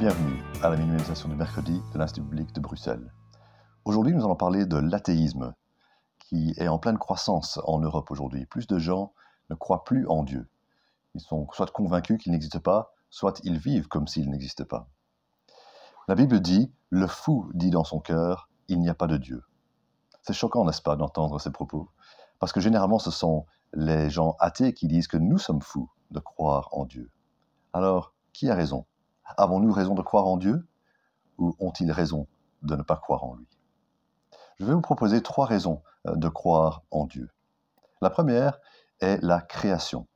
Bienvenue à la mini-méditation du mercredi de l'Institut biblique de Bruxelles. Aujourd'hui, nous allons parler de l'athéisme, qui est en pleine croissance en Europe aujourd'hui. Plus de gens ne croient plus en Dieu. Ils sont soit convaincus qu'il n'existe pas, soit ils vivent comme s'il n'existe pas. La Bible dit « Le fou dit dans son cœur, il n'y a pas de Dieu ». C'est choquant, n'est-ce pas, d'entendre ces propos? Parce que généralement, ce sont les gens athées qui disent que nous sommes fous de croire en Dieu. Alors, qui a raison? Avons-nous raison de croire en Dieu ou ont-ils raison de ne pas croire en lui? Je vais vous proposer 3 raisons de croire en Dieu. La première est la création.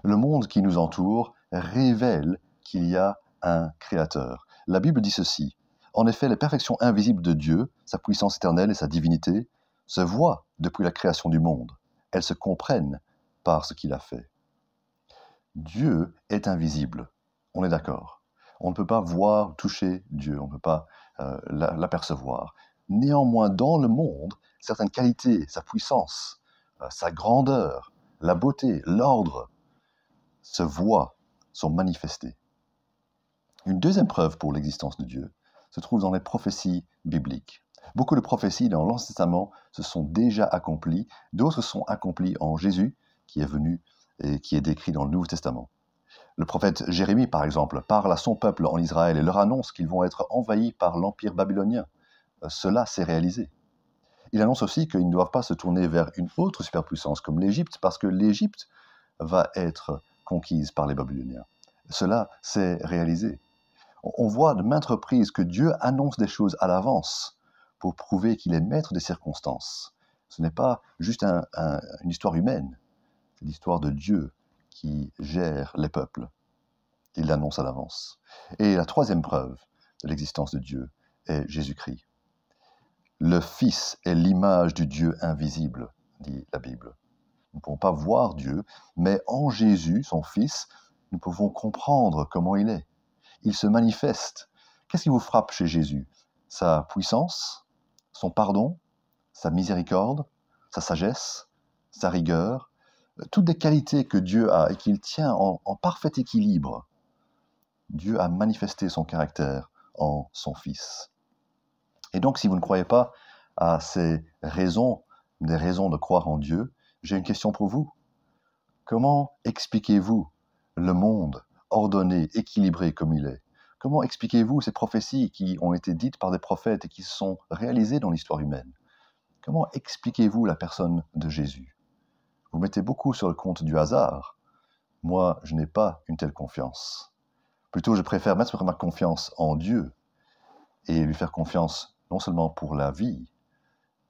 Le monde qui nous entoure révèle qu'il y a un créateur. La Bible dit ceci: en effet, les perfections invisibles de Dieu, sa puissance éternelle et sa divinité, se voient depuis la création du monde. Elles se comprennent par ce qu'il a fait. Dieu est invisible, on est d'accord. On ne peut pas voir, toucher Dieu, on ne peut pas l'apercevoir. Néanmoins, dans le monde, certaines qualités, sa puissance, sa grandeur, la beauté, l'ordre, se voient, sont manifestés. Une deuxième preuve pour l'existence de Dieu se trouve dans les prophéties bibliques. Beaucoup de prophéties dans l'Ancien Testament se sont déjà accomplies, d'autres sont accomplies en Jésus, qui est venu et qui est décrit dans le Nouveau Testament. Le prophète Jérémie, par exemple, parle à son peuple en Israël et leur annonce qu'ils vont être envahis par l'Empire babylonien. Cela s'est réalisé. Il annonce aussi qu'ils ne doivent pas se tourner vers une autre superpuissance comme l'Égypte, parce que l'Égypte va être conquise par les Babyloniens. Cela s'est réalisé. On voit de maintes reprises que Dieu annonce des choses à l'avance pour prouver qu'il est maître des circonstances. Ce n'est pas juste une histoire humaine, c'est l'histoire de Dieu qui gère les peuples. Il l'annonce à l'avance. Et la troisième preuve de l'existence de Dieu est Jésus-Christ. Le Fils est l'image du Dieu invisible, dit la Bible. Nous ne pouvons pas voir Dieu, mais en Jésus, son Fils, nous pouvons comprendre comment il est. Il se manifeste. Qu'est-ce qui vous frappe chez Jésus? Sa puissance, son pardon, sa miséricorde, sa sagesse, sa rigueur, toutes des qualités que Dieu a et qu'il tient en parfait équilibre. Dieu a manifesté son caractère en son Fils. Et donc, si vous ne croyez pas à ces raisons, des raisons de croire en Dieu, j'ai une question pour vous. Comment expliquez-vous le monde ordonné, équilibré comme il est? Comment expliquez-vous ces prophéties qui ont été dites par des prophètes et qui se sont réalisées dans l'histoire humaine? Comment expliquez-vous la personne de Jésus? Vous mettez beaucoup sur le compte du hasard. Moi, je n'ai pas une telle confiance. Plutôt, je préfère mettre ma confiance en Dieu et lui faire confiance non seulement pour la vie,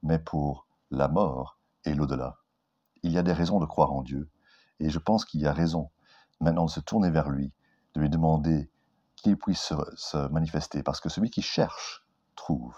mais pour la mort et l'au-delà. Il y a des raisons de croire en Dieu, et je pense qu'il y a raison maintenant de se tourner vers lui, de lui demander qu'il puisse se manifester, parce que celui qui cherche, trouve.